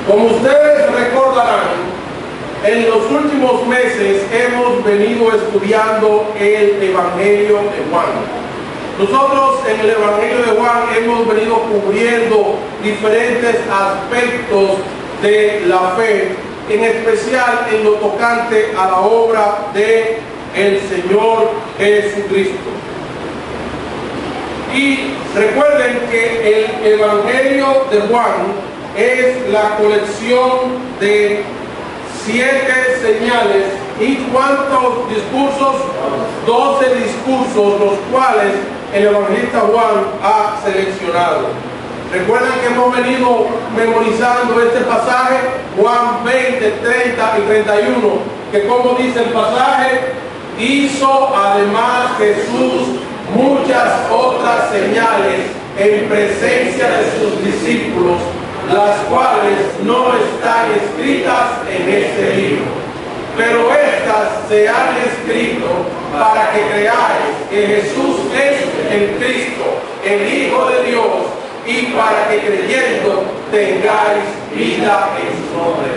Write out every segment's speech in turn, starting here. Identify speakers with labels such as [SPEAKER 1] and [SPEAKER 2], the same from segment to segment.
[SPEAKER 1] Como ustedes recordarán, en los últimos meses hemos venido estudiando el Evangelio de Juan. Nosotros en el Evangelio de Juan hemos venido cubriendo diferentes aspectos de la fe, en especial en lo tocante a la obra de el Señor Jesucristo. Y recuerden que el Evangelio de Juan es la colección de 7 señales. ¿Y cuántos discursos? 12 discursos, los cuales el evangelista Juan ha seleccionado. Recuerden que hemos venido memorizando este pasaje, Juan 20, 30 y 31, que como dice el pasaje, hizo además Jesús muchas otras señales en presencia de sus discípulos, las cuales no están escritas en este libro. Pero estas se han escrito para que creáis que Jesús es el Cristo, el Hijo de Dios, y para que creyendo tengáis vida en su nombre.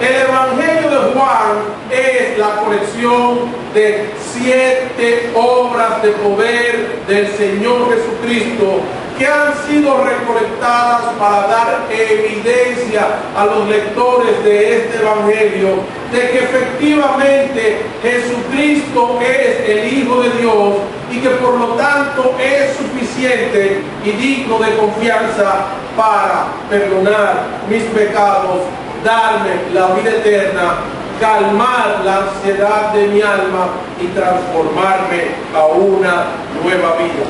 [SPEAKER 1] El Evangelio de Juan es la colección de 7 obras de poder del Señor Jesucristo que han sido recolectadas para dar evidencia a los lectores de este Evangelio de que efectivamente Jesucristo es el Hijo de Dios y que por lo tanto es suficiente y digno de confianza para perdonar mis pecados, darme la vida eterna, calmar la ansiedad de mi alma y transformarme a una nueva vida.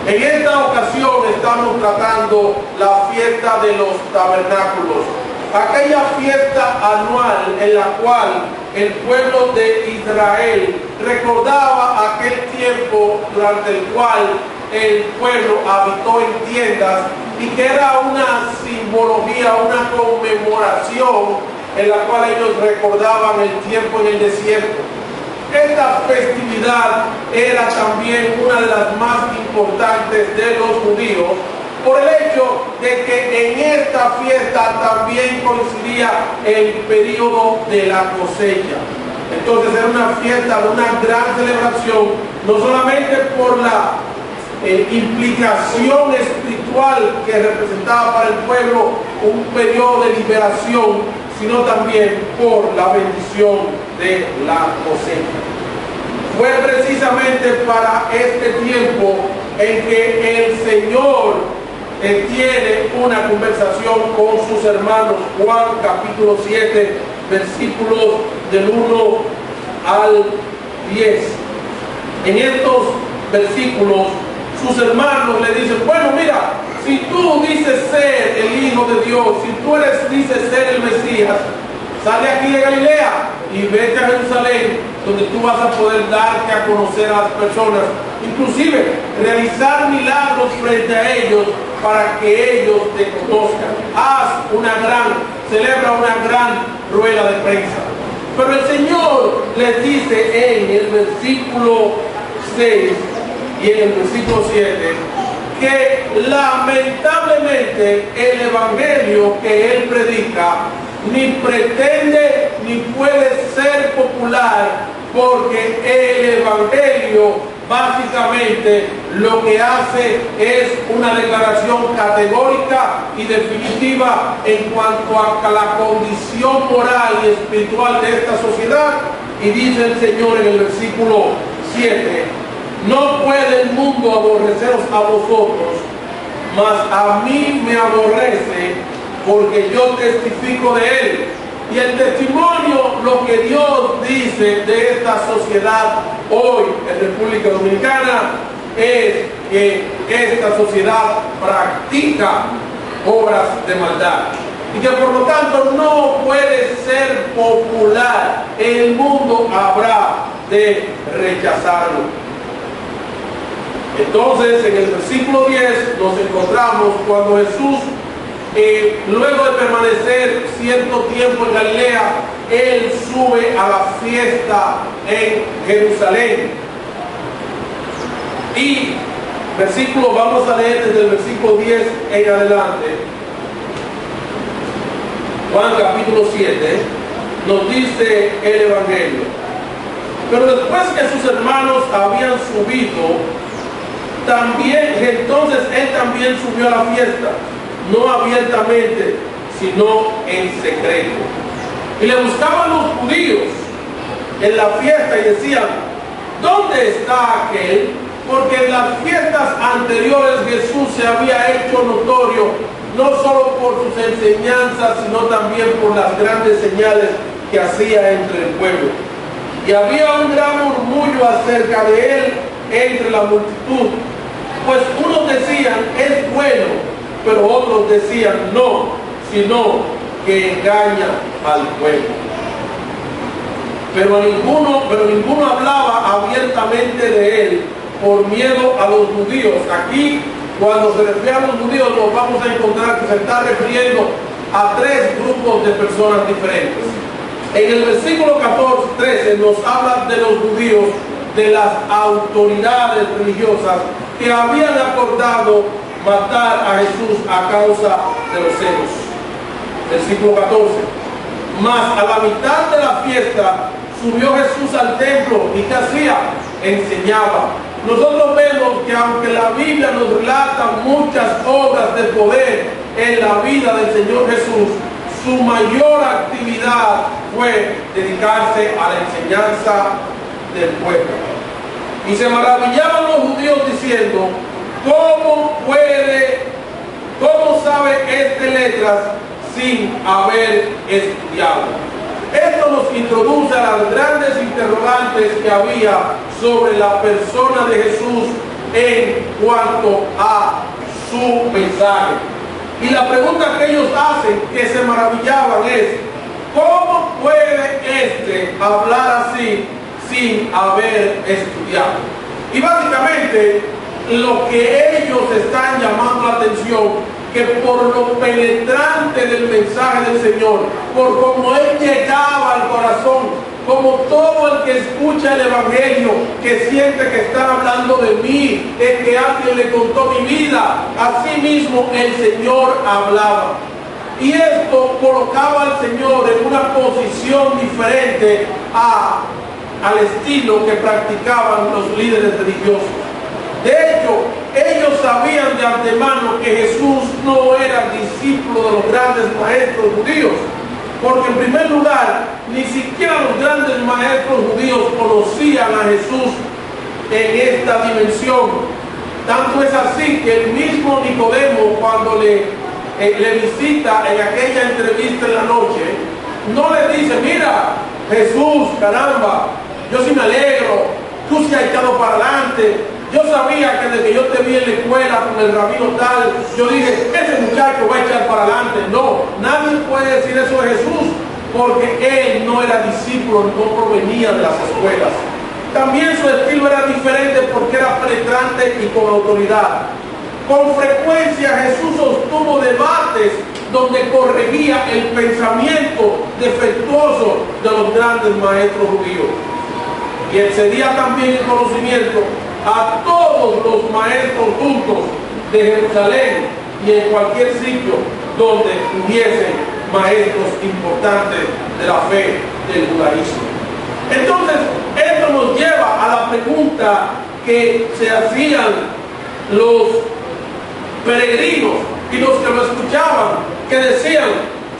[SPEAKER 1] En esta ocasión estamos tratando la fiesta de los tabernáculos, aquella fiesta anual en la cual el pueblo de Israel recordaba aquel tiempo durante el cual el pueblo habitó en tiendas y que era una simbología, una conmemoración en la cual ellos recordaban el tiempo en el desierto. Esta festividad era también una de las más importantes de los judíos por el hecho de que en esta fiesta también coincidía el periodo de la cosecha. Entonces era una fiesta de una gran celebración, no solamente por la implicación espiritual que representaba para el pueblo un periodo de liberación, sino también por la bendición de la cosecha. Fue precisamente para este tiempo en que el Señor tiene una conversación con sus hermanos. Juan capítulo 7, versículos del 1 al 10. En estos versículos sus hermanos le dicen: bueno, mira, si tú dices ser el Hijo de Dios, si tú dices ser el Mesías, sale aquí de Galilea y vete a Jerusalén, donde tú vas a poder darte a conocer a las personas, inclusive realizar milagros frente a ellos para que ellos te conozcan. Celebra una gran rueda de prensa. Pero el Señor les dice en el versículo 6 y en el versículo 7 que lamentablemente el evangelio que él predica ni pretende ni puede ser popular, porque el evangelio básicamente lo que hace es una declaración categórica y definitiva en cuanto a la condición moral y espiritual de esta sociedad. Y dice el Señor en el versículo 7: no puede el mundo aborreceros a vosotros, mas a mí me aborrece, porque yo testifico de él. Y el testimonio, lo que Dios dice de esta sociedad hoy en República Dominicana, es que esta sociedad practica obras de maldad y que por lo tanto no puede ser popular. El mundo habrá de rechazarlo. Entonces, en el versículo 10 nos encontramos cuando Jesús, luego de permanecer cierto tiempo en Galilea, él sube a la fiesta en Jerusalén. Y vamos a leer desde el versículo 10 en adelante. Juan capítulo 7, nos dice el Evangelio. Pero después que sus hermanos habían subido, entonces él también subió a la fiesta, no abiertamente, sino en secreto. Y le buscaban los judíos en la fiesta y decían: ¿dónde está aquel? Porque en las fiestas anteriores Jesús se había hecho notorio, no solo por sus enseñanzas, sino también por las grandes señales que hacía entre el pueblo. Y había un gran murmullo acerca de él entre la multitud, pues unos decían: es bueno, pero otros decían: no, sino que engaña al pueblo. Pero ninguno hablaba abiertamente de él por miedo a los judíos. Aquí, cuando se refiere a los judíos, nos vamos a encontrar que se está refiriendo a tres grupos de personas diferentes. En el versículo 13 nos habla de los judíos, de las autoridades religiosas que habían acordado matar a Jesús a causa de los celos. Versículo 14. Mas a la mitad de la fiesta subió Jesús al templo y ¿qué hacía? Enseñaba. Nosotros vemos que aunque la Biblia nos relata muchas obras de poder en la vida del Señor Jesús, su mayor actividad fue dedicarse a la enseñanza del pueblo. Y se maravillaban los judíos diciendo: ¿cómo sabe este letras sin haber estudiado? Esto nos introduce a las grandes interrogantes que había sobre la persona de Jesús en cuanto a su mensaje. Y la pregunta que ellos hacen, que se maravillaban, es: ¿cómo puede este hablar así sin haber estudiado? Y básicamente lo que ellos están llamando la atención, que por lo penetrante del mensaje del Señor, por cómo él llegaba al corazón, como todo el que escucha el Evangelio, que siente que están hablando de mí, de que alguien le contó mi vida, así mismo el Señor hablaba. Y esto colocaba al Señor en una posición diferente al estilo que practicaban los líderes religiosos. De hecho, ellos sabían de antemano que Jesús no era discípulo de los grandes maestros judíos, porque en primer lugar, ni siquiera los grandes maestros judíos conocían a Jesús en esta dimensión. Tanto es así que el mismo Nicodemo, cuando le visita en aquella entrevista en la noche, no le dice: mira, Jesús, caramba, yo sí me alegro, tú sí has echado para adelante. Yo sabía que desde que yo te vi en la escuela con el rabino tal, yo dije: ese muchacho va a echar para adelante. No, nadie puede decir eso de Jesús, porque él no era discípulo, no provenía de las escuelas. También su estilo era diferente porque era penetrante y con autoridad. Con frecuencia Jesús sostuvo debates donde corregía el pensamiento defectuoso de los grandes maestros judíos. Y excedía también el conocimiento a todos los maestros juntos de Jerusalén y en cualquier sitio donde hubiesen maestros importantes de la fe del judaísmo. Entonces, esto nos lleva a la pregunta que se hacían los peregrinos y los que lo escuchaban, que decían: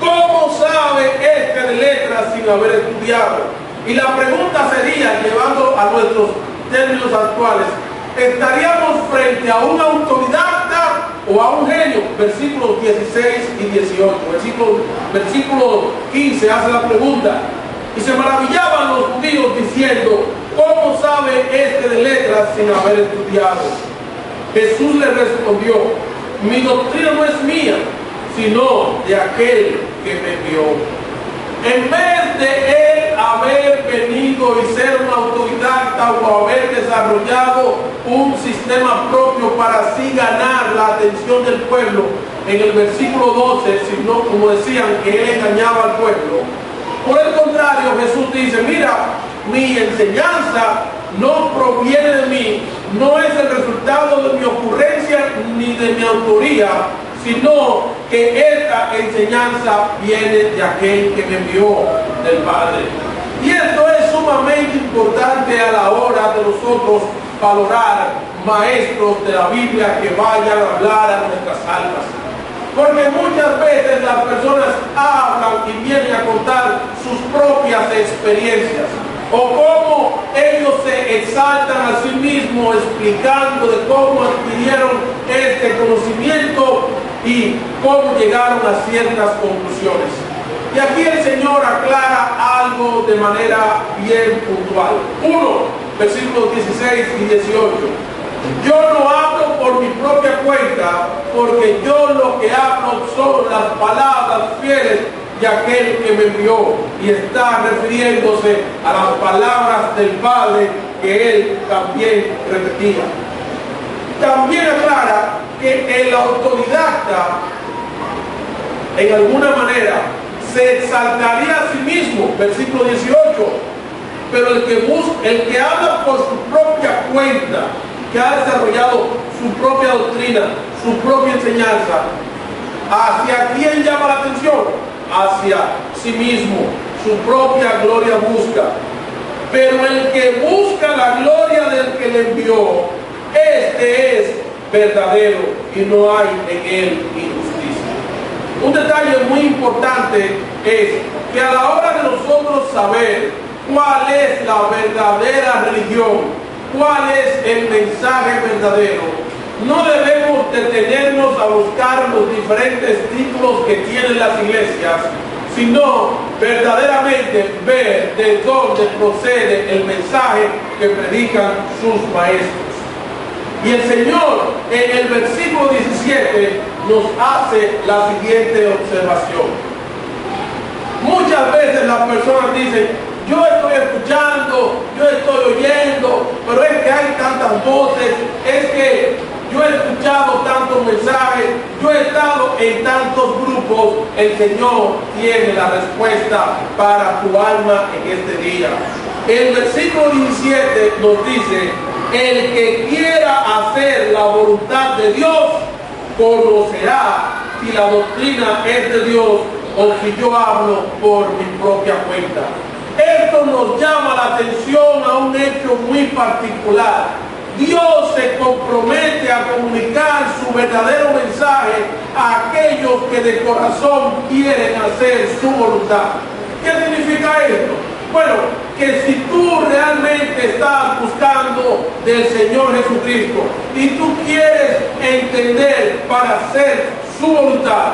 [SPEAKER 1] ¿cómo sabe este de letras sin haber estudiado? Y la pregunta sería, llevando a nuestros términos actuales: ¿estaríamos frente a un autodidacta o a un genio? Versículos 16 y 18. Versículo 15 hace la pregunta: y se maravillaban los judíos diciendo: ¿cómo sabe este de letras sin haber estudiado? Jesús le respondió: mi doctrina no es mía, sino de aquel que me envió. En vez de él haber venido y ser un autodidacta o haber desarrollado un sistema propio para así ganar la atención del pueblo, en el versículo 12, sino como decían que él engañaba al pueblo. Por el contrario, Jesús dice: mira, mi enseñanza no proviene de mí, no es el resultado de mi ocurrencia ni de mi autoría, sino que esta enseñanza viene de aquel que me envió, del Padre. Y esto es sumamente importante a la hora de nosotros valorar maestros de la Biblia que vayan a hablar a nuestras almas. Porque muchas veces las personas hablan y vienen a contar sus propias experiencias, o cómo ellos se exaltan a sí mismos explicando de cómo adquirieron este conocimiento y cómo llegaron a ciertas conclusiones. Y aquí el Señor aclara algo de manera bien puntual. 1, versículos 16 y 18. Yo no hablo por mi propia cuenta, porque yo lo que hablo son las palabras fieles de aquel que me envió, y está refiriéndose a las palabras del Padre que él también repetía. También aclara que el autodidacta, en alguna manera, se exaltaría a sí mismo, versículo 18, pero el que habla por su propia cuenta, que ha desarrollado su propia doctrina, su propia enseñanza, ¿hacia quién llama la atención? Hacia sí mismo, su propia gloria busca. Pero el que busca la gloria del que le envió, este es verdadero y no hay en él injusticia. Un detalle muy importante es que a la hora de nosotros saber cuál es la verdadera religión, cuál es el mensaje verdadero, no debemos detenernos a buscar los diferentes títulos que tienen las iglesias, sino verdaderamente ver de dónde procede el mensaje que predican sus maestros. Y el Señor en el versículo 17 nos hace la siguiente observación. Muchas veces las personas dicen: yo estoy escuchando, yo estoy oyendo, pero es que hay tantas voces, es que yo he escuchado tantos mensajes, yo he estado en tantos grupos. El Señor tiene la respuesta para tu alma en este día. El versículo 17 nos dice: el que quiera hacer la voluntad de Dios conocerá si la doctrina es de Dios o si yo hablo por mi propia cuenta. Esto nos llama la atención a un hecho muy particular. Dios se compromete a comunicar su verdadero mensaje a aquellos que de corazón quieren hacer su voluntad. ¿Qué significa esto? Bueno, que si tú realmente estás buscando del Señor Jesucristo y tú quieres entender para hacer su voluntad,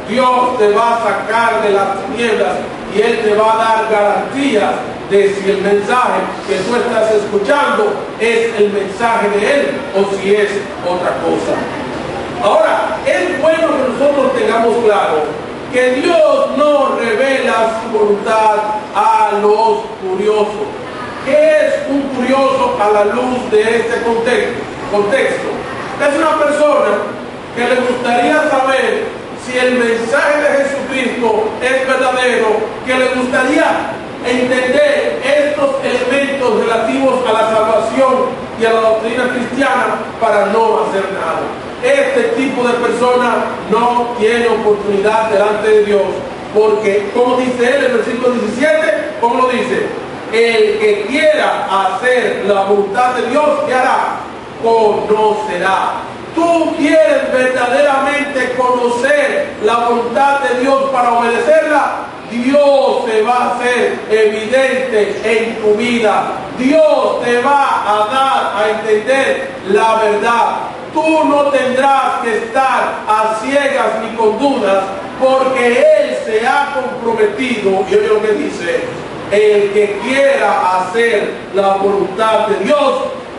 [SPEAKER 1] Dios te va a sacar de las tinieblas y Él te va a dar garantías de si el mensaje que tú estás escuchando es el mensaje de Él o si es otra cosa. Ahora, es bueno que nosotros tengamos claro que Dios no revela su voluntad a los curiosos. ¿Qué es un curioso a la luz de este contexto? Es una persona que le gustaría saber si el mensaje de Jesucristo es verdadero, que le gustaría entender estos elementos relativos a la salvación y a la doctrina cristiana para no hacer nada. Este tipo de persona no tiene oportunidad delante de Dios, porque como dice él en el versículo 17, ¿cómo lo dice? El que quiera hacer la voluntad de Dios, ¿qué hará? Conocerá. Tú quieres verdaderamente conocer la voluntad de Dios para obedecerla, Dios se va a hacer evidente en tu vida. Dios te va a dar a entender la verdad. Tú no tendrás que estar a ciegas ni con dudas, porque Él se ha comprometido, y oye lo que dice: el que quiera hacer la voluntad de Dios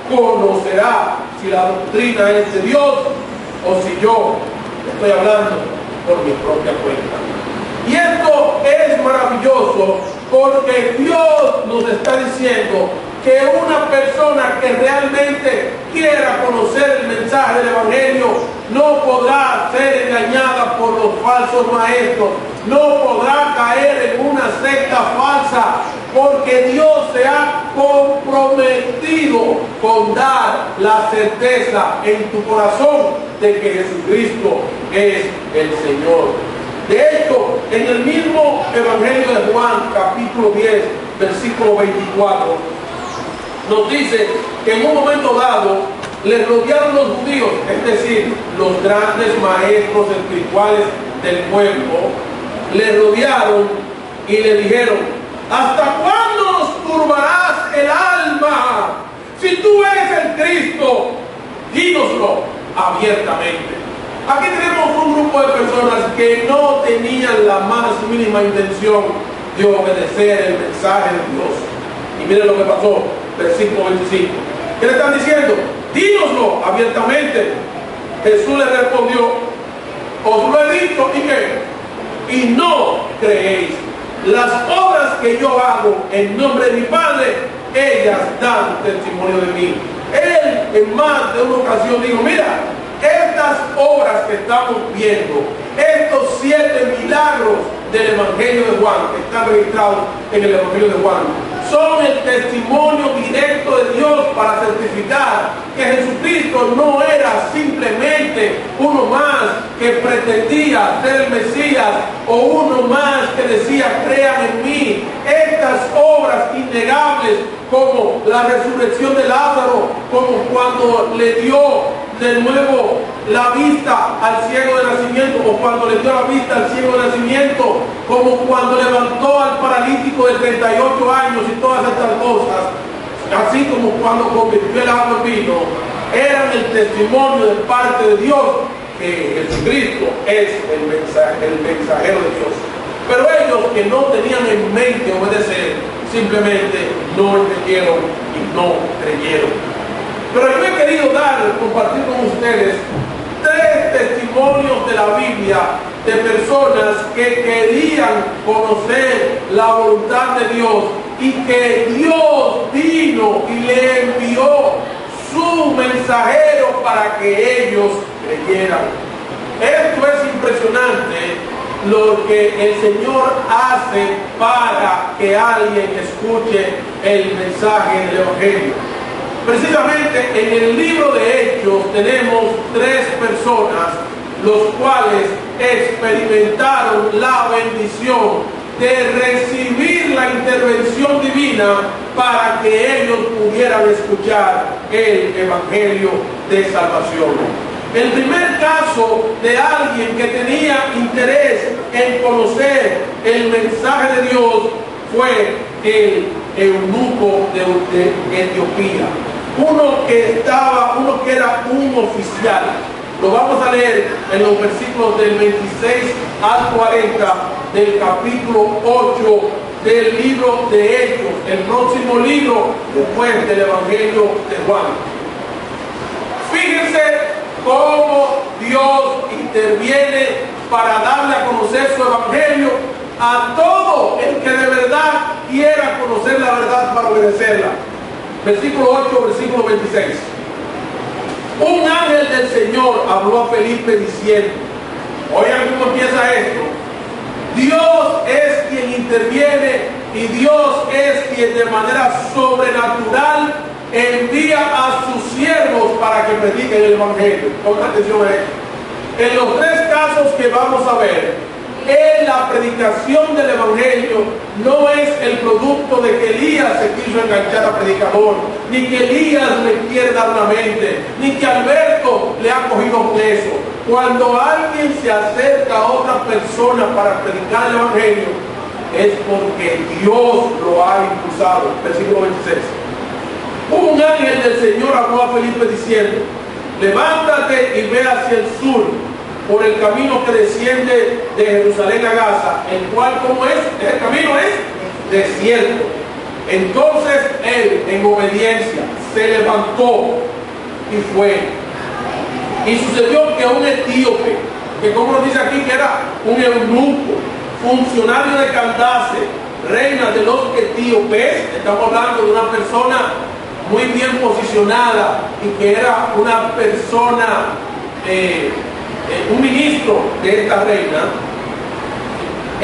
[SPEAKER 1] conocerá si la doctrina es de Dios o si yo estoy hablando por mi propia cuenta. Y esto es maravilloso, porque Dios nos está diciendo que una persona que realmente quiera conocer el mensaje del Evangelio no podrá ser engañada por los falsos maestros, no podrá caer en una secta falsa porque Dios se ha comprometido con dar la certeza en tu corazón de que Jesucristo es el Señor. De hecho, en el mismo Evangelio de Juan, capítulo 10, versículo 24, nos dice que en un momento dado le rodearon los judíos, es decir, los grandes maestros espirituales del pueblo, le rodearon y le dijeron: ¿hasta cuándo nos turbarás el alma? Si tú eres el Cristo, dínoslo abiertamente. Aquí tenemos un grupo de personas que no tenían la más mínima intención de obedecer el mensaje de Dios. Y miren lo que pasó, versículo 25. ¿Qué le están diciendo? Dínoslo abiertamente. Jesús le respondió: os lo he dicho, ¿y qué? Y no creéis. Las obras que yo hago en nombre de mi Padre, ellas dan testimonio de mí. Él en más de una ocasión dijo: mira, estas obras que estamos viendo, estos 7 milagros del Evangelio de Juan, que están registrados en el Evangelio de Juan, son el testimonio directo de Dios para certificar que Jesucristo no era simplemente uno más que pretendía ser el Mesías, o uno más que decía: crean en mí. Estas obras innegables, como la resurrección de Lázaro, como cuando le dio de nuevo la vista al ciego de nacimiento, o cuando le dio la vista al ciego de nacimiento, como cuando levantó al paralítico de 38 años y todas estas cosas, así como cuando convirtió el agua en vino, eran el testimonio de parte de Dios que Jesucristo es el mensajero de Dios. Pero ellos, que no tenían en mente obedecer, simplemente no entendieron y no creyeron. Pero yo he querido compartir con ustedes 3 testimonios de la Biblia de personas que querían conocer la voluntad de Dios y que Dios vino y le envió su mensajero para que ellos creyeran. Esto es impresionante, lo que el Señor hace para que alguien escuche el mensaje del Evangelio. Precisamente en el libro de Hechos tenemos 3 personas los cuales experimentaron la bendición de recibir la intervención divina para que ellos pudieran escuchar el Evangelio de salvación. El primer caso de alguien que tenía interés en conocer el mensaje de Dios fue el eunuco de Etiopía. Uno que era un oficial. Lo vamos a leer en los versículos del 26 al 40 del capítulo 8 del libro de Hechos, el próximo libro después del Evangelio de Juan. Fíjense cómo Dios interviene para darle a conocer su Evangelio a todo el que de verdad quiera conocer la verdad para obedecerla. Versículo 8, versículo 26. Un ángel del Señor habló a Felipe diciendo, oigan cómo empieza esto: Dios es quien interviene y Dios es quien de manera sobrenatural envía a sus siervos para que prediquen el Evangelio. Pongan atención a esto. En los 3 casos que vamos a ver, la predicación del Evangelio no es el producto de que Elías se quiso enganchar a predicador, ni que Elías le quiere dar una mente, ni que Alberto le ha cogido preso. Cuando alguien se acerca a otra persona para predicar el Evangelio, es porque Dios lo ha impulsado. Versículo 26. Un ángel del Señor habló a Felipe diciendo, levántate y ve hacia el sur, por el camino que desciende de Jerusalén a Gaza, el cual, ¿cómo es? El camino es desierto. Entonces él, en obediencia, se levantó y fue. Y sucedió que un etíope, que como nos dice aquí que era un eunuco, funcionario de Candace, reina de los etíopes, estamos hablando de una persona muy bien posicionada y que era una persona, un ministro de esta reina,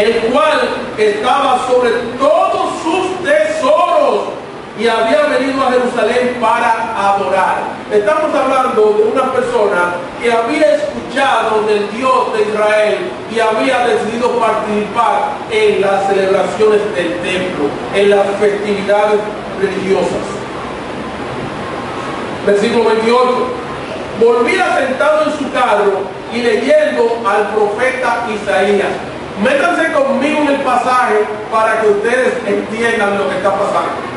[SPEAKER 1] el cual estaba sobre todos sus tesoros y había venido a Jerusalén para adorar. Estamos hablando de una persona que había escuchado del Dios de Israel y había decidido participar en las celebraciones del templo, en las festividades religiosas. Versículo 28. Volvía sentado en su carro y leyendo al profeta Isaías. Métanse conmigo en el pasaje para que ustedes entiendan lo que está pasando.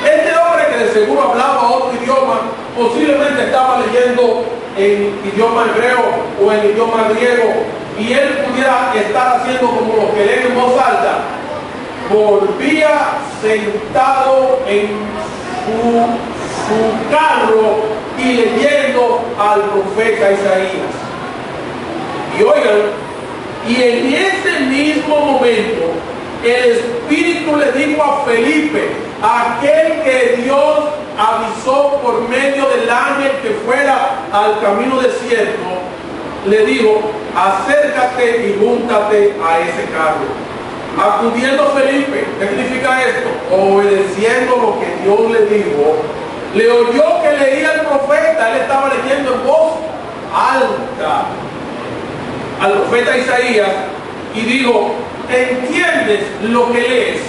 [SPEAKER 1] Este hombre, que de seguro hablaba otro idioma, posiblemente estaba leyendo en idioma hebreo o en idioma griego, y él pudiera estar haciendo como los que leen en voz alta. Volvía sentado en su carro y leyendo al profeta Isaías. Y oigan, y en ese mismo momento el Espíritu le dijo a Felipe, aquel que Dios avisó por medio del ángel que fuera al camino desierto, le dijo, acércate y júntate a ese carro. Acudiendo Felipe, ¿qué significa esto? Obedeciendo lo que Dios le dijo, le oyó que leía el profeta. Él estaba leyendo en voz alta al profeta Isaías y dijo, ¿entiendes lo que lees?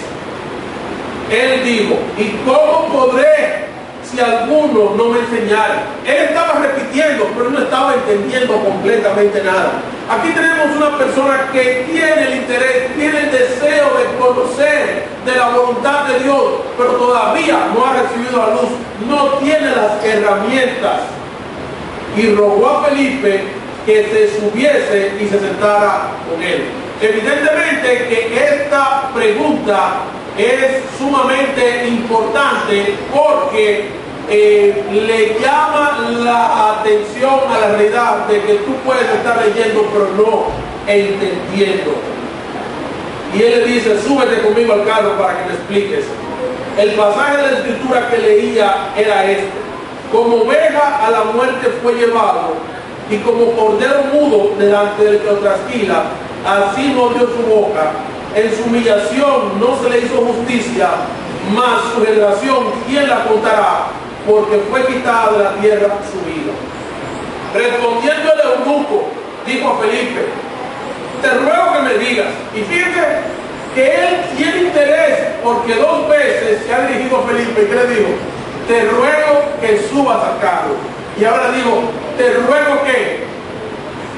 [SPEAKER 1] Él dijo, ¿y cómo podré si alguno no me enseñara? Él estaba repitiendo, pero no estaba entendiendo completamente nada. Aquí tenemos una persona que tiene el interés, tiene el deseo de conocer de la voluntad de Dios, pero todavía no ha recibido la luz, no tiene las herramientas. Y rogó a Felipe que se subiese y se sentara con él. Evidentemente que esta pregunta es sumamente importante porque le llama la atención a la realidad de que tú puedes estar leyendo pero no entendiendo. Y él le dice, súbete conmigo al carro para que me expliques. El pasaje de la escritura que leía era este: como oveja a la muerte fue llevado, y como cordero mudo delante del que lo trasquila, así no dio su boca. En su humillación no se le hizo justicia, mas su generación, ¿quién la contará? Porque fue quitada de la tierra su vida. Respondiendo el eunuco, dijo a Felipe, te ruego que me digas. Y fíjense que él tiene interés, porque 2 veces se ha dirigido a Felipe, y ¿qué le dijo? Te ruego que subas al carro. Y ahora digo, te ruego que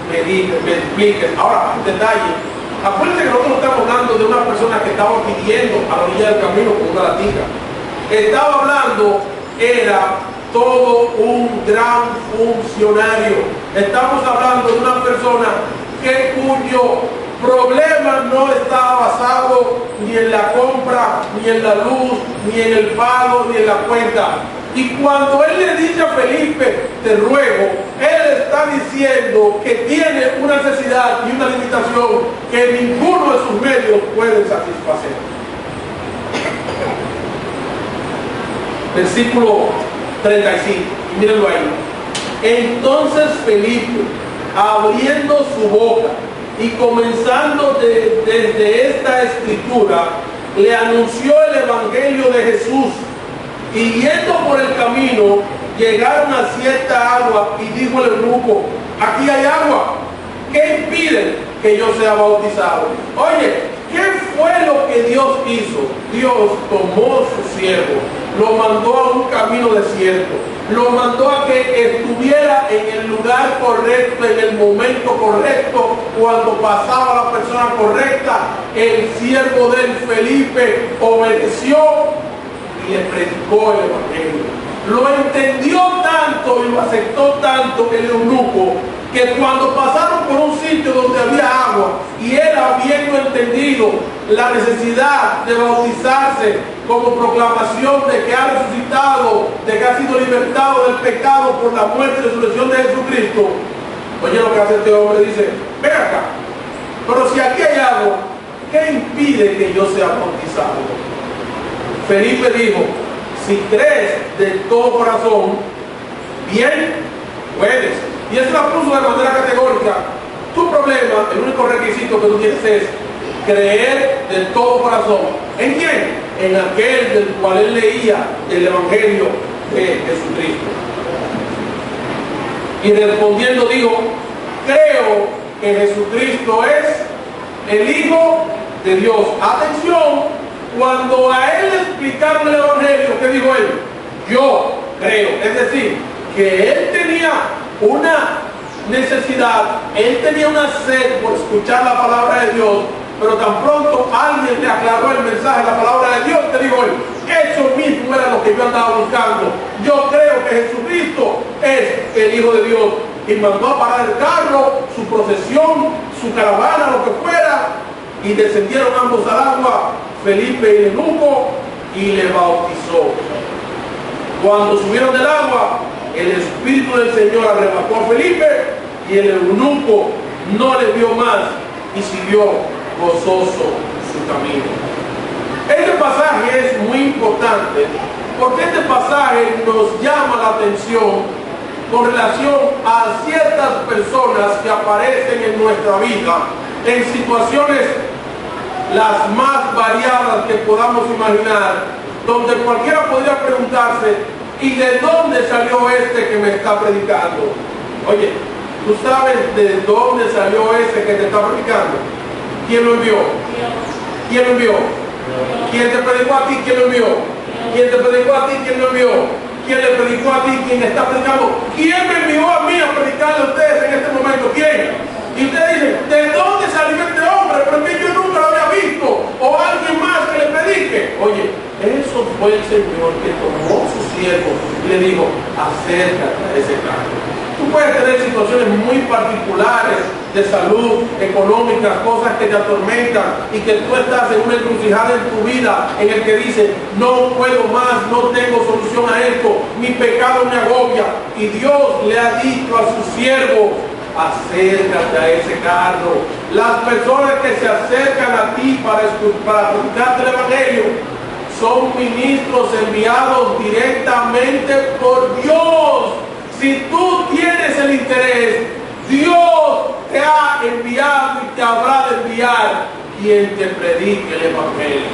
[SPEAKER 1] me digas, me expliques. Ahora, un detalle. Acuérdense que nosotros estamos hablando de una persona que estaba pidiendo a la orilla del camino con una latica. Estaba hablando, era todo un gran funcionario. Estamos hablando de una persona cuyo problema no estaba basado ni en la compra, ni en la luz, ni en el pago, ni en la cuenta. Y cuando él le dice a Felipe, te ruego, él está diciendo que tiene una necesidad y una limitación que ninguno de sus medios puede satisfacer. Versículo 35, y mírenlo ahí. Entonces Felipe, abriendo su boca y comenzando desde esta escritura, le anunció el evangelio de Jesús. Y yendo por el camino, llegaron a cierta agua, y dijo el eunuco, aquí hay agua, ¿qué impide que yo sea bautizado? Oye, ¿qué fue lo que Dios hizo? Dios tomó su siervo, lo mandó a un camino desierto, lo mandó a que estuviera en el lugar correcto, en el momento correcto, cuando pasaba la persona correcta. El siervo del Felipe obedeció y le predicó el evangelio. Lo entendió tanto y lo aceptó tanto el eunuco, que cuando pasaron por un sitio donde había agua, y él, habiendo entendido la necesidad de bautizarse como proclamación de que ha resucitado, de que ha sido libertado del pecado por la muerte y resurrección de Jesucristo, oye lo que hace este hombre, dice, ven acá, pero si aquí hay agua, ¿qué impide que yo sea bautizado? Felipe dijo, si crees de todo corazón, bien, puedes. Y eso la puso de manera categórica. Tu problema, el único requisito que tú tienes es creer de todo corazón. ¿En quién? En aquel del cual él leía el Evangelio de Jesucristo. Y respondiendo dijo: creo que Jesucristo es el Hijo de Dios. Atención, cuando a él le explicaron el Evangelio, ¿qué dijo él? Yo creo. Es decir, que él tenía una necesidad, él tenía una sed por escuchar la palabra de Dios, pero tan pronto alguien le aclaró el mensaje, la palabra de Dios, te dijo él: eso mismo era lo que yo andaba buscando. Yo creo que Jesucristo es el Hijo de Dios. Y mandó a parar el carro, su procesión, su caravana, lo que fuera, y descendieron ambos al agua, Felipe y el eunuco, y le bautizó. Cuando subieron del agua, el Espíritu del Señor arrebató a Felipe, y el eunuco no le vio más y siguió gozoso su camino. Este pasaje es muy importante porque este pasaje nos llama la atención con relación a ciertas personas que aparecen en nuestra vida en situaciones las más variadas que podamos imaginar, donde cualquiera podría preguntarse: ¿y de dónde salió este que me está predicando? Oye, ¿tú sabes de dónde salió ese que te está predicando? ¿Quién lo envió? ¿Quién lo envió? ¿Quién te predicó a ti? ¿Quién lo envió? ¿Quién te predicó a ti? ¿Quién lo envió? ¿Quién le predicó a ti? ¿Quién está predicando? ¿Quién me envió a mí a predicarle a ustedes en este momento? ¿Quién? Y ustedes dicen: ¿de dónde salió este hombre? Porque yo nunca lo había visto. O alguien más que le predique. Oye, eso fue el Señor que tomó su siervo y le dijo: acércate a ese carro. Tú puedes tener situaciones muy particulares de salud, económicas, cosas que te atormentan y que tú estás en una encrucijada en tu vida en el que dices: no puedo más, no tengo solución a esto, mi pecado me agobia. Y Dios le ha dicho a su siervo: acércate a ese carro. Las personas que se acercan a ti para predicarte el Evangelio son ministros enviados directamente por Dios. Si tú tienes el interés, Dios te ha enviado y te habrá de enviar quien te predique el Evangelio.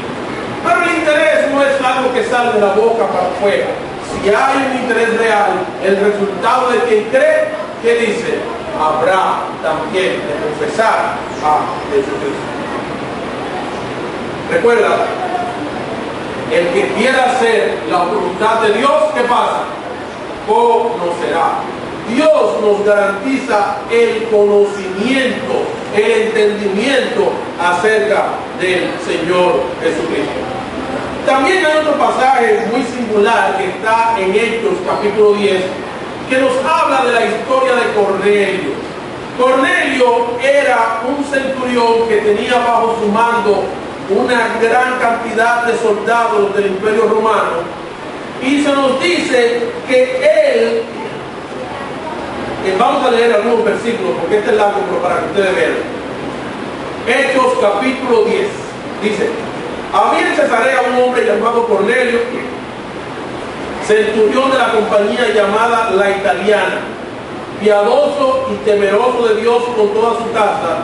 [SPEAKER 1] Pero el interés no es algo que sale de la boca para afuera. Si hay un interés real, el resultado de quien cree, ¿qué dice? Habrá también de confesar a Jesucristo. Recuerda, el que quiera hacer la voluntad de Dios, ¿qué pasa? Conocerá. Dios nos garantiza el conocimiento, el entendimiento acerca del Señor Jesucristo. También hay otro pasaje muy singular que está en Hechos capítulo 10, que nos habla de la historia de Cornelio. Cornelio era un centurión que tenía bajo su mando una gran cantidad de soldados del Imperio Romano. Y se nos dice que él, vamos a leer algunos versículos porque este es largo, pero para que ustedes vean. Hechos capítulo 10, dice: había en Cesarea un hombre llamado Cornelio, centurión de la compañía llamada La Italiana, piadoso y temeroso de Dios con toda su casa,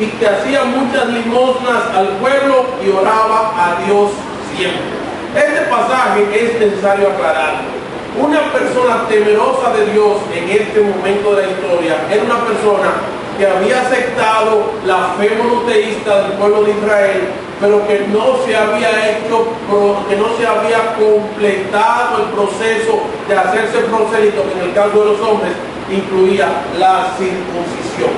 [SPEAKER 1] y que hacía muchas limosnas al pueblo y oraba a Dios siempre. Este pasaje es necesario aclararlo. Una persona temerosa de Dios en este momento de la historia era una persona que había aceptado la fe monoteísta del pueblo de Israel, pero que no se había completado el proceso de hacerse prosélito, que en el caso de los hombres incluía la circuncisión.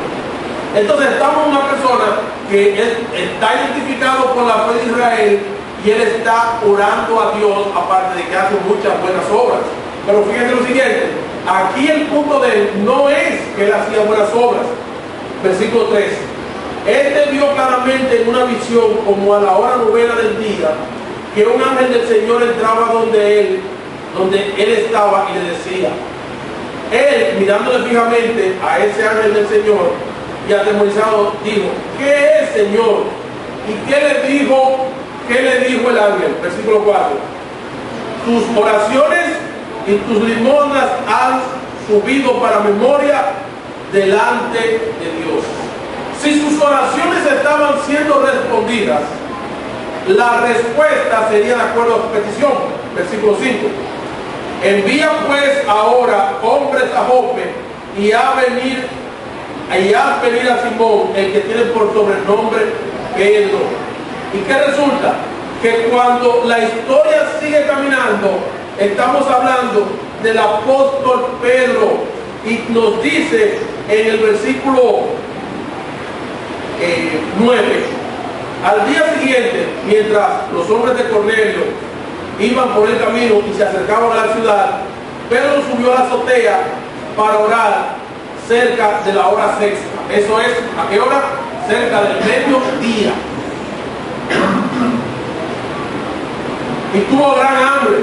[SPEAKER 1] Entonces estamos en una persona que está identificado con la fe de Israel, y él está orando a Dios, aparte de que hace muchas buenas obras. Pero fíjense lo siguiente: aquí el punto de él no es que él hacía buenas obras. Versículo 3: este vio claramente en una visión, como a la hora novena del día, que un ángel del Señor entraba donde él estaba, y le decía. Él, mirándole fijamente a ese ángel del Señor y atemorizado, dijo: ¿qué es, Señor? ¿Y qué le dijo el ángel? Versículo 4: tus oraciones y tus limosnas han subido para memoria delante de Dios. Si sus oraciones estaban siendo respondidas, la respuesta sería de acuerdo a su petición. Versículo 5. Envía pues ahora hombres a Jope y haz venir a Simón, el que tiene por sobrenombre Pedro. ¿Y qué resulta? Que cuando la historia sigue caminando, estamos hablando del apóstol Pedro, y nos dice en el versículo 9: al día siguiente, mientras los hombres de Cornelio iban por el camino y se acercaban a la ciudad, Pedro subió a la azotea para orar cerca de la hora sexta. Eso es, ¿a qué hora? Cerca del mediodía. Y tuvo gran hambre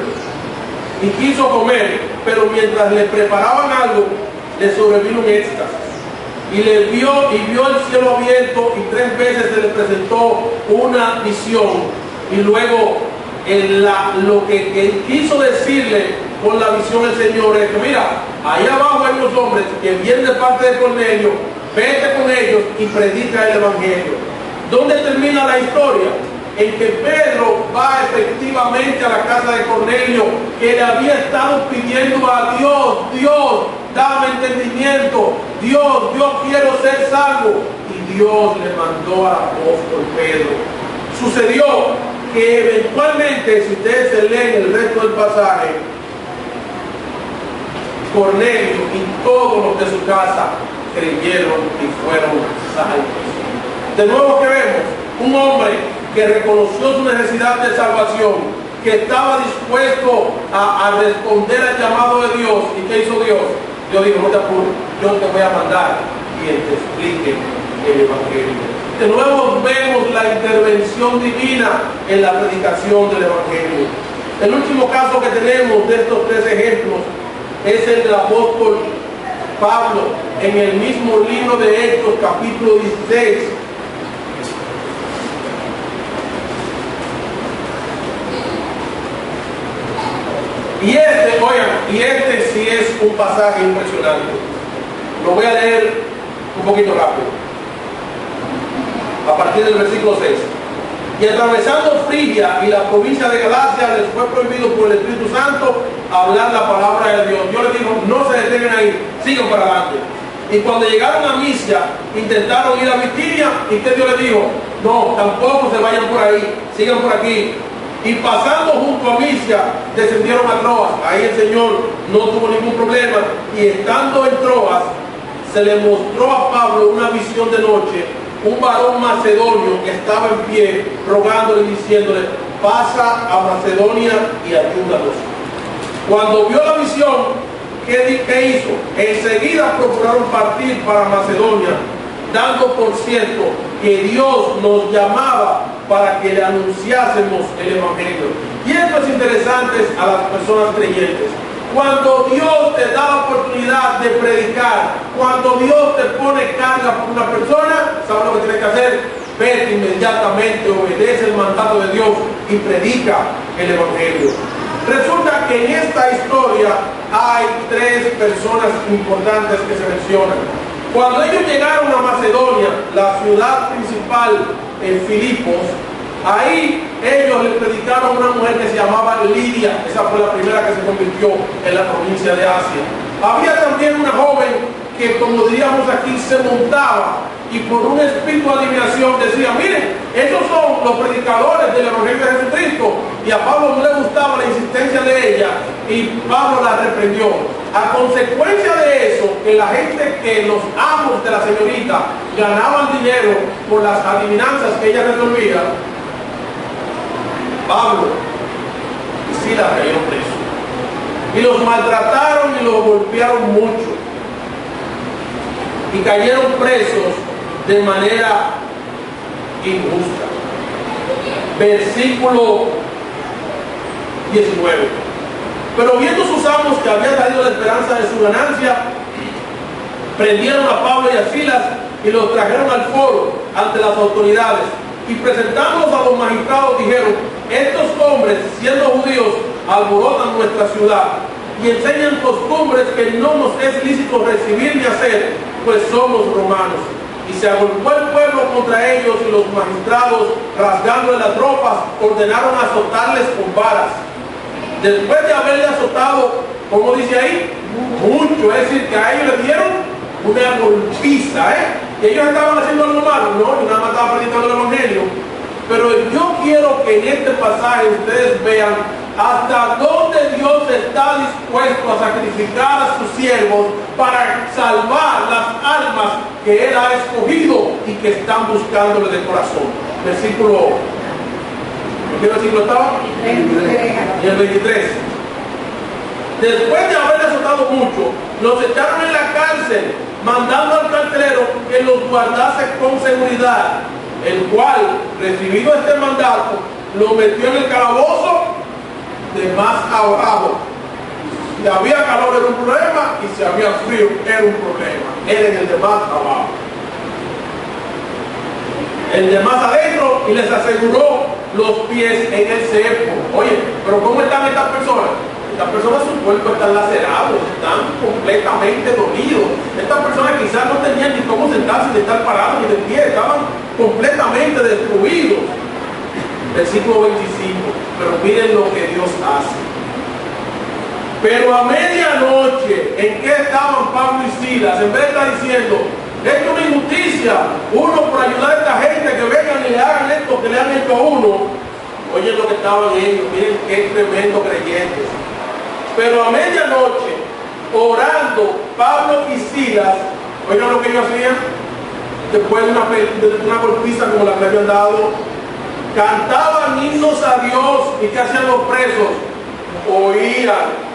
[SPEAKER 1] y quiso comer, pero mientras le preparaban algo, le sobrevino un éxtasis. Y vio el cielo abierto, y 3 veces se le presentó una visión. Y luego lo que quiso decirle con la visión el Señor es que mira, ahí abajo hay unos hombres que vienen de parte de Cornelio, vete con ellos y predica el Evangelio. ¿Dónde termina la historia? En que Pedro va efectivamente a la casa de Cornelio, que le había estado pidiendo a Dios: Dios, dame entendimiento, Dios, yo quiero ser salvo. Y Dios le mandó al apóstol Pedro. Sucedió que eventualmente, si ustedes se leen el resto del pasaje, Cornelio y todos los de su casa creyeron y fueron salvos. De nuevo, que vemos un hombre que reconoció su necesidad de salvación, que estaba dispuesto a responder al llamado de Dios. ¿Y qué hizo Dios? Dios dijo: no te apures, yo te voy a mandar quien te explique el Evangelio. De nuevo vemos la intervención divina en la predicación del Evangelio. El último caso que tenemos de estos 3 ejemplos es el del apóstol Pablo, en el mismo libro de Hechos, capítulo 16. Y este sí es un pasaje impresionante. Lo voy a leer un poquito rápido, a partir del versículo 6. Y atravesando Frigia y la provincia de Galacia, les fue prohibido por el Espíritu Santo hablar la palabra de Dios. Dios les dijo: no se detengan ahí, sigan para adelante. Y cuando llegaron a Misia, intentaron ir a Bitinia, y que Dios les dijo: no, tampoco se vayan por ahí, sigan por aquí. Y pasando junto a Misia, descendieron a Troas. Ahí el Señor no tuvo ningún problema. Y estando en Troas, se le mostró a Pablo una visión de noche. Un varón macedonio que estaba en pie, rogándole y diciéndole: pasa a Macedonia y ayúdanos. Cuando vio la visión, ¿qué hizo? Enseguida procuraron partir para Macedonia, dando por cierto que Dios nos llamaba para que le anunciásemos el Evangelio. Y esto es interesante a las personas creyentes. Cuando Dios te da la oportunidad de predicar, cuando Dios te pone carga por una persona, ¿sabes lo que tienes que hacer? Vete inmediatamente, obedece el mandato de Dios y predica el Evangelio. Resulta que en esta historia hay 3 personas importantes que se mencionan. Cuando ellos llegaron a Macedonia, la ciudad principal en Filipos, ahí ellos le predicaron a una mujer que se llamaba Lidia. Esa fue la primera que se convirtió en la provincia de Asia. Había también una joven que, como diríamos aquí, se montaba y por un espíritu de adivinación decía: miren, esos son los predicadores del Evangelio de Jesucristo. Y a Pablo no le gustaba la insistencia de ella, y Pablo la reprendió. A consecuencia de eso, que la gente, que los amos de la señorita ganaban dinero por las adivinanzas que ella resolvía, Pablo y Silas cayeron presos. Y los maltrataron y los golpearon mucho. Y cayeron presos de manera injusta. Versículo 19. Pero viendo sus amos que había salido la esperanza de su ganancia, prendieron a Pablo y a Silas y los trajeron al foro ante las autoridades. Y presentándolos a los magistrados, dijeron: estos hombres, siendo judíos, alborotan nuestra ciudad y enseñan costumbres que no nos es lícito recibir ni hacer, pues somos romanos. Y se agolpó el pueblo contra ellos, y los magistrados, rasgándole las ropas, ordenaron azotarles con varas. Después de haberle azotado, como dice ahí, mucho, es decir, que a ellos le dieron una golpiza, y ellos estaban haciendo algo malo, no, yo nada más estaba predicando el evangelio. Pero yo quiero que en este pasaje ustedes vean hasta dónde Dios está dispuesto a sacrificar a sus siervos para salvar las almas que Él ha escogido y que están buscándole de corazón. Versículo, ¿en qué versículo estaba? En el 23. Después de haber azotado mucho, los echaron en la cárcel, mandando al carcelero que los guardase con seguridad, el cual, recibido este mandato, lo metió en el calabozo de más abajo. Si había calor era un problema, y si había frío era un problema. Era en el de más abajo. El de más adentro, y les aseguró los pies en el cepo. Oye, pero ¿cómo están estas personas? Estas personas, su cuerpo están lacerados, están completamente dolidos. Estas personas quizás no tenían ni cómo sentarse, ni estar parados, ni de pie, estaban completamente destruidos. Versículo 25, pero miren lo que Dios hace. Pero a medianoche, ¿en qué estaban Pablo y Silas? En vez de estar diciendo, esto es una injusticia, uno por ayudar a esta gente que vengan y le hagan esto que le han hecho a uno. Oye lo que estaban ellos, miren qué tremendo creyentes. Pero a medianoche, orando, Pablo y Silas, oigan lo que ellos hacían, después de una golpiza como la que le habían dado, cantaban himnos a Dios. ¿Y qué hacían los presos? Oían.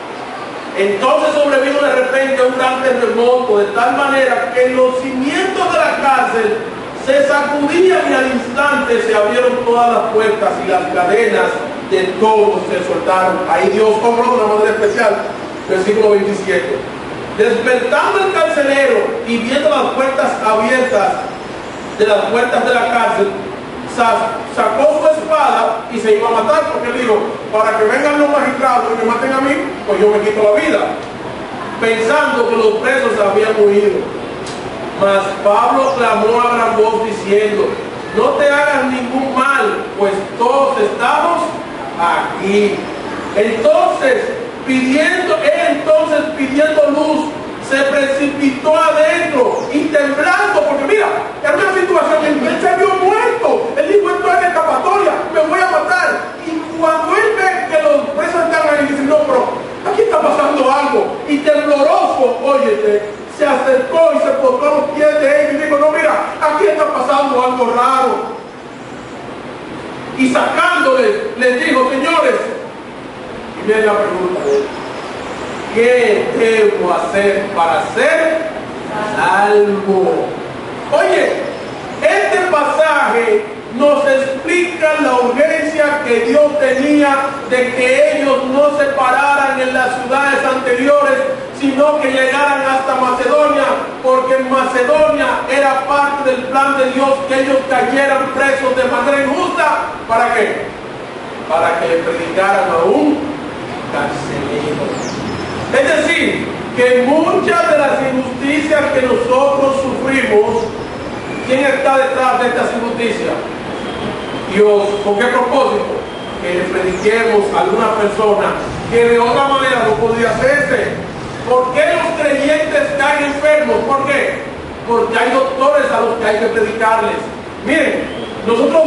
[SPEAKER 1] Entonces sobrevino de repente un gran terremoto, de tal manera que los cimientos de la cárcel se sacudían, y al instante se abrieron todas las puertas y las cadenas de todos se soltaron. Ahí Dios obró de una manera especial. Versículo 27. Despertando el carcelero y viendo las puertas abiertas de las puertas de la cárcel, sacó su espada y se iba a matar, porque él dijo, para que vengan los magistrados y me maten a mí, pues yo me quito la vida, pensando que los presos habían huido. Mas Pablo clamó a gran voz diciendo, no te hagas ningún mal, pues todos estamos aquí. Entonces pidiendo luz, se precipitó adentro y temblando, porque mira, era una situación en que él se vio muerto. Él dijo, esto es escapatoria, me voy a matar. Y cuando él ve que los presos están ahí, dice, no, pero aquí está pasando algo. Y tembloroso, óyete, se acercó y se postró a los pies de ellos y dijo, no, mira, aquí está pasando algo raro. Y sacándoles, les dijo, señores, y miren la pregunta de él, ¿qué debo hacer para ser salvo? Oye, este pasaje nos explica la urgencia que Dios tenía de que ellos no se pararan en las ciudades anteriores, sino que llegaran hasta Macedonia, porque en Macedonia era parte del plan de Dios que ellos cayeran presos de manera injusta. ¿Para qué? Para que le predicaran a un carcelero. Es decir, que muchas de las injusticias que nosotros sufrimos, ¿quién está detrás de estas injusticias? Dios. ¿Con qué propósito? Que le prediquemos a alguna persona que de otra manera no podría hacerse. ¿Por qué los creyentes caen enfermos? ¿Por qué? Porque hay doctores a los que hay que predicarles. Miren, nosotros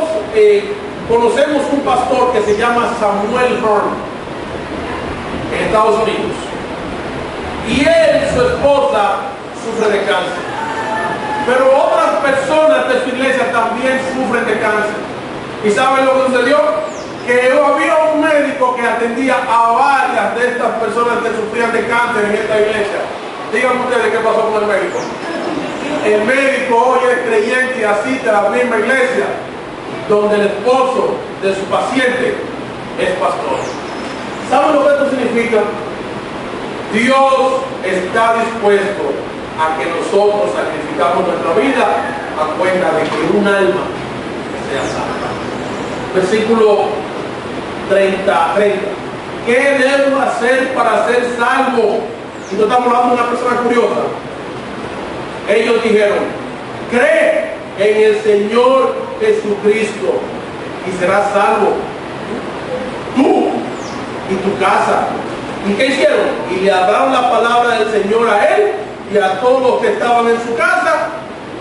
[SPEAKER 1] conocemos un pastor que se llama Samuel Horn en Estados Unidos. Y él y su esposa sufren de cáncer. Pero otras personas de su iglesia también sufren de cáncer. ¿Y saben lo que sucedió? Que había un médico que atendía a varias de estas personas que sufrían de cáncer en esta iglesia. Díganme ustedes qué pasó con el médico. El médico hoy es creyente y asiste a la misma iglesia donde el esposo de su paciente es pastor. ¿Saben lo que esto significa? Dios está dispuesto a que nosotros sacrificamos nuestra vida a cuenta de que un alma sea salva. Versículo 30. ¿Qué debo hacer para ser salvo? Y no estamos hablando de una persona curiosa. Ellos dijeron, cree en el Señor Jesucristo y serás salvo, tú y tu casa. ¿Y qué hicieron? Y le hablaron la palabra del Señor a él y a todos los que estaban en su casa,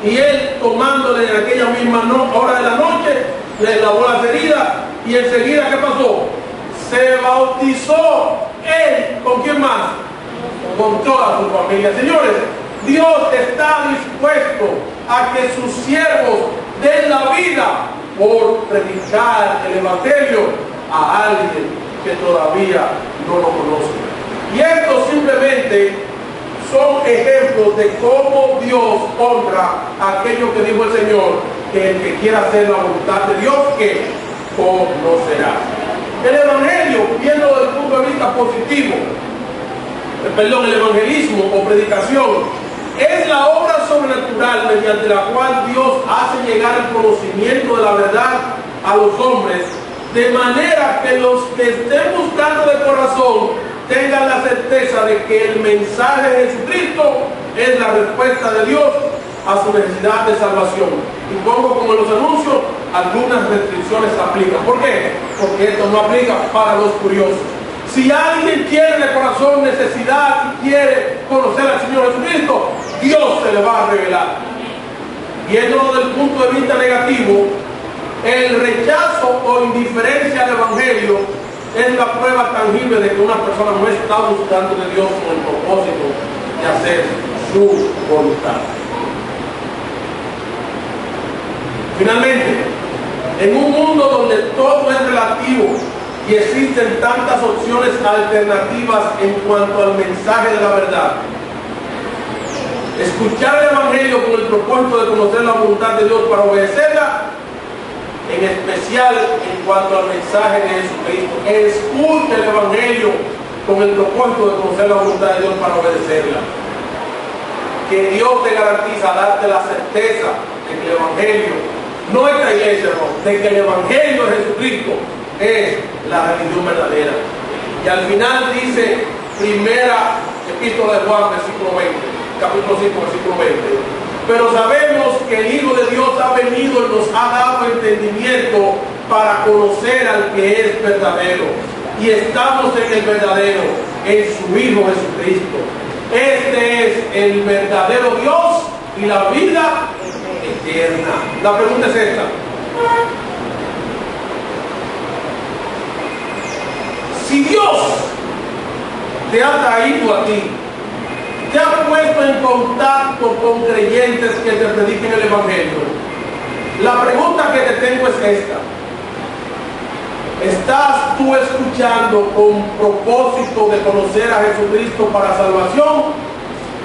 [SPEAKER 1] y él, tomándole en aquella misma hora de la noche, le lavó las heridas, y enseguida, ¿qué pasó? Se bautizó él. ¿Con quién más? Con toda su familia. Señores, Dios está dispuesto a que sus siervos den la vida por predicar el Evangelio a alguien que todavía no lo conoce. Y esto simplemente son ejemplos de cómo Dios honra aquello que dijo el Señor, que el que quiera hacer la voluntad de Dios, que conocerá. El Evangelio, viendo desde el punto de vista positivo, el evangelismo o predicación, es la obra sobrenatural mediante la cual Dios hace llegar el conocimiento de la verdad a los hombres, de manera que los que estén buscando de corazón tengan la certeza de que el mensaje de Jesucristo es la respuesta de Dios a su necesidad de salvación. Y pongo como en los anuncios, algunas restricciones aplican. ¿Por qué? Porque esto no aplica para los curiosos. Si alguien quiere de corazón necesidad y quiere conocer al Señor Jesucristo, Dios se le va a revelar. Viéndolo desde el punto de vista negativo, el rechazo o indiferencia al Evangelio es la prueba tangible de que una persona no está buscando de Dios con el propósito de hacer su voluntad. Finalmente, en un mundo donde todo es relativo y existen tantas opciones alternativas en cuanto al mensaje de la verdad, escuchar el Evangelio con el propósito de conocer la voluntad de Dios para obedecerla, en especial en cuanto al mensaje de Jesucristo, escucha el Evangelio con el propósito de conocer la voluntad de Dios para obedecerla. Que Dios te garantiza darte la certeza de que el Evangelio, no esta iglesia, no, de que el Evangelio de Jesucristo es la religión verdadera. Y al final dice, primera epístola de Juan, versículo 20, capítulo 5, versículo 20. Pero sabemos que el Hijo de Dios ha venido y nos ha dado entendimiento para conocer al que es verdadero. Y estamos en el verdadero, en su Hijo Jesucristo. Este es el verdadero Dios y la vida eterna. La pregunta es esta. Si Dios te ha traído a ti, te ha puesto en contacto con creyentes que te prediquen el Evangelio, la pregunta que te tengo es esta: ¿estás tú escuchando con propósito de conocer a Jesucristo para salvación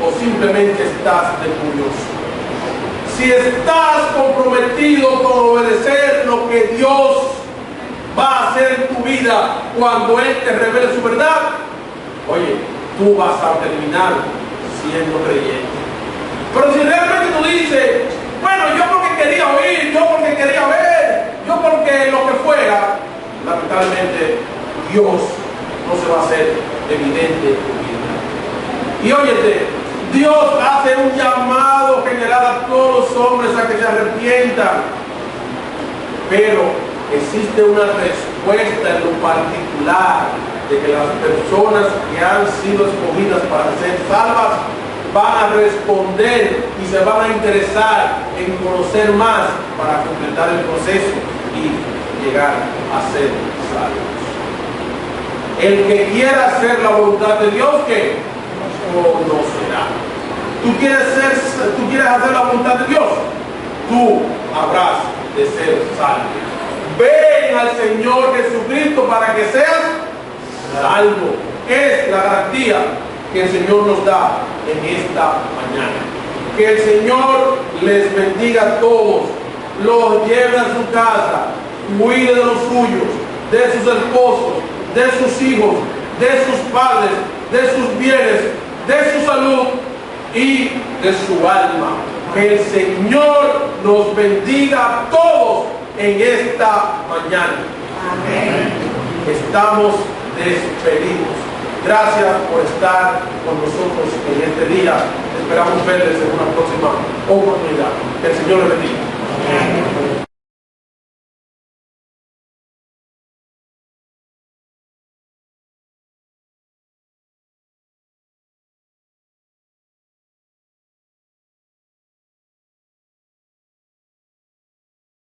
[SPEAKER 1] o simplemente estás de curioso? Si estás comprometido con obedecer lo que Dios va a hacer en tu vida cuando Él te revele su verdad, oye, tú vas a terminar siendo creyente. Pero si realmente tú dices, bueno, yo porque quería oír, yo porque quería ver, yo porque lo que fuera, lamentablemente Dios no se va a hacer evidente en tu vida. Y óyete, Dios hace un llamado general a todos los hombres a que se arrepientan, pero existe una respuesta en lo particular de que las personas que han sido escogidas para ser salvas van a responder y se van a interesar en conocer más para completar el proceso y llegar a ser salvos. El que quiera hacer la voluntad de Dios, que conocerá. ¿Tú quieres hacer la voluntad de Dios? Tú habrás de ser salvo. Ven al Señor Jesucristo para que seas salvo. Es la garantía que el Señor nos da en esta mañana. Que el Señor les bendiga a todos, los lleve a su casa, cuide de los suyos, de sus esposos, de sus hijos, de sus padres, de sus bienes, de su salud y de su alma. Que el Señor nos bendiga a todos en esta mañana. Amén. Estamos despedidos. Gracias por estar con nosotros en este día. Esperamos verles en una próxima oportunidad. Que el Señor les bendiga.